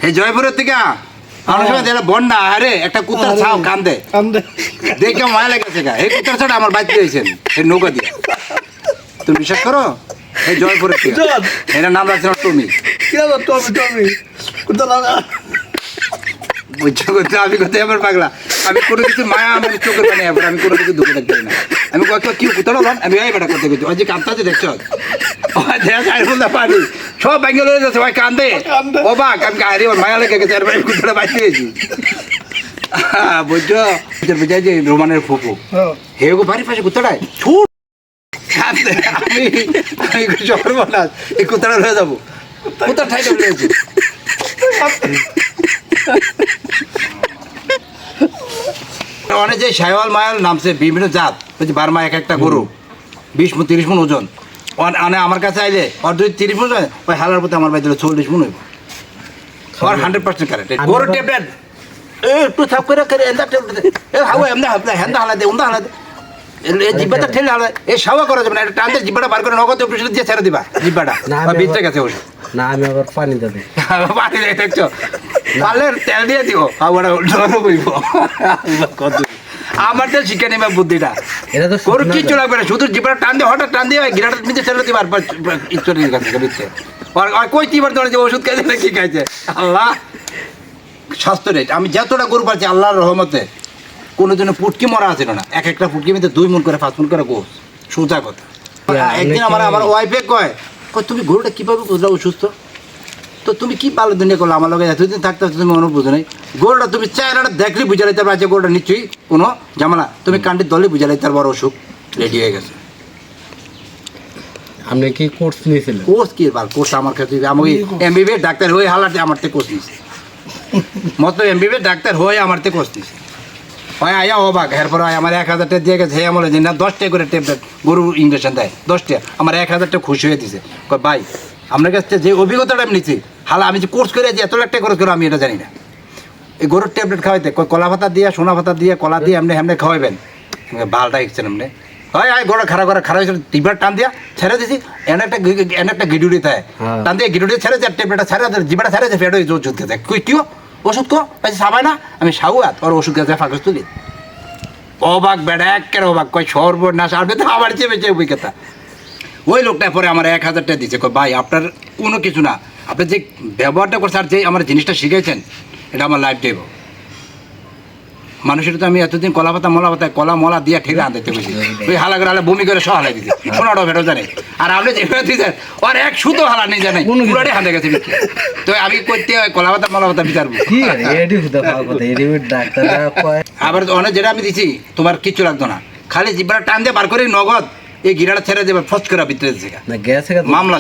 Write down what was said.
এই জয়পুরের থেকে আমার সময় যেটা বন্যা আরে একটা কুত্তার ছাও কান্দে দেখে মায়া লেগেছে গা। এই কুত্তার ছাটা আমার বাড়িতে দিয়েছেন এই নৌকা দিয়ে। তুমি বিশ্বাস করো এই জয়পুরের থেকে এটার নাম রাখছে টমি। বুঝছো করতে আমি কোথায় আমার পাগলা, আমি কোনো কিছু মায়া আমার চোখের পানি এবার আমি কোনো কিছু দুঃখ দেখতে না। আমি কত কি কুত্তার হলাম আমি এই বেটা করতে গেছি ওই যে কাঁদতে দেখছো পানি সব ব্যাঙ্গেল হয়ে যাচ্ছে ভাই কান্দে ও বাক আমি আরে মায়া লেগে গেছে এরপরে কুত্তাটা বাঁচতে গেছি। বুঝছো বুঝাই যে রোমানের ফুপু হে গো বাড়ির পাশে কুত্তাটায় ছুট আমি সর্বনাশ এই কুত্তাটা হয়ে যাবো কুত্তার ঠাইটা রয়েছে। অনেক যে শাইওয়াল মায়াল নামছে বিভিন্ন জাত বলছি বার্মা এক একটা গরু 20 মণ 30 মণ ওজন মানে আমার কাছে আইলে আর যদি 30 মণ ওই হালার প্রতি আমার বাড়িতে 40 মণ হইব আর 100% কারেক্ট গরু ট্যাবলেট একটু থাপ করে এন্দা ট্যাবলেট হাওয়া এমনি হাতে হ্যান্ডা হালা দে উন্দা হালা দে এই জিব্বাটা ঠেলে হালা এই সাওয়া করা যাবে না এটা টানতে জিব্বাটা বার করে নগদ অপারেশন দিয়ে ছেড়ে দিবা জিব্বাটা ভিতরে গেছে ওষুধ না আমি আবার পানি দেবে পানি দেয় দেখছো পারলে তেল দিয়ে দিও হাওয়াটা উল্টো বইব কত আমার তো শিখে নেবে বুদ্ধিটা এটা তো গরু কিচ্ছু লাগবে না শুধু জিব্বাটা টান দিয়ে হঠাৎ টান দিয়ে গিরাটার নিচে ছেড়ে দিবা আর ইচ্ছর নিয়ে গেছে দিচ্ছে আর কই তিনবার ধরে যে ওষুধ খাইছে না কি খাইছে আল্লাহ স্বাস্থ্য রেট আমি যতটা গরু পাচ্ছি আল্লাহর রহমতে কোনো জন্য পুটকি মরা আছে না এক একটা পুটকি মধ্যে 2 মণ করে 5 মণ করে গোস সোজা কথা। একদিন আমার ওয়াইফে কয় তুমি গরুটা কীভাবে বুঝলাম অসুস্থ তো তুমি কি পালো দুনিয়া করলো আমার লগে এতদিন থাকতে তুমি মনে বুঝো নাই গরুটা তুমি চেহারাটা দেখলে বুঝা লাইতে পারবে যে গরুটা নিশ্চয়ই কোনো ঝামেলা তুমি কান্ডির দলে বুঝা লাইতে বড় অসুখ রেডি হয়ে গেছে। আপনি কি কোর্স নিয়েছিলেন? কোর্স কি বাল কোর্স আমার কাছে আমি এমবিবিএস ডাক্তার হয়ে হালাতে আমার থেকে কোর্স নিয়েছি মতো এমবিবিএস ডাক্তার হয়ে আমার থেকে কোর্স নিয়েছি হয় আয়া অবাক এরপর আমার 1000 টাকা দিয়ে গেছে হ্যাঁ বলে যে না 10 টাকা করে ট্যাবলেট গরু ইঞ্জেকশন দেয় 10 টাকা আমার 1000 টাকা খুশি হয়ে দিছে ভাই আপনার কাছে যে অভিজ্ঞতাটা আমি নিচ্ছি হালা আমি যে কোর্স করে যে এত লাখ টাকা খরচ করে আমি এটা জানি না। এই গরুর ট্যাবলেট খাওয়াইতে কলা পাতা দিয়ে সোনা পাতা দিয়ে কলা দিয়ে এমনি এমনি খাওয়াইবেন বালটা ইচ্ছেন এমনি হয় আয় গরু খারাপ হয়েছিল টিবার টান দিয়া ছেড়ে দিছি এনে একটা গিডুড়ি থাকে টান দিয়ে গিডুড়ি ছেড়ে যায় ট্যাবলেটটা ছেড়ে জিবাটা ছেড়ে যায় ফেটো ওষুধ খেতে কই কিও ওষুধ কো পাইছে সাবাই না আমি সাউয়াত ওর ওষুধ খেতে ফাঁকস তুলি অবাক বেড়া একের অবাক কয় সর্বনাশ আসবে তো আমার চেয়ে অভিজ্ঞতা। ওই লোকটা পরে আমার 1000 টাকা দিচ্ছে ভাই আপনার কোনো কিছু না আপনি যে ব্যবহারটা করছেন আর যে আমার জিনিসটা শিখেছেন এটা আমার লাইফ দেব মানুষের তো আমি এতদিন কলা পাতা মলা পাতা কলা মলা দিয়ে ঠিক আনতে বসি ওই হালা করে হালা বমি করে সব হালাই দিচ্ছে শোনাটা ফেরো জানে আর আপনি যেভাবে দিচ্ছেন আর এক সুতো হালা নেই জানে পুরাটাই হাতে গেছে তো আমি করতে কলা পাতা মলা পাতা বিচারবো আবার অনেক যেটা আমি দিচ্ছি তোমার কিচ্ছু লাগতো না খালি জিব্বাটা টান দিয়ে বার করে নগদ এই গিরাটা ছেড়ে দেবে ফস করে ভিতরে মামলা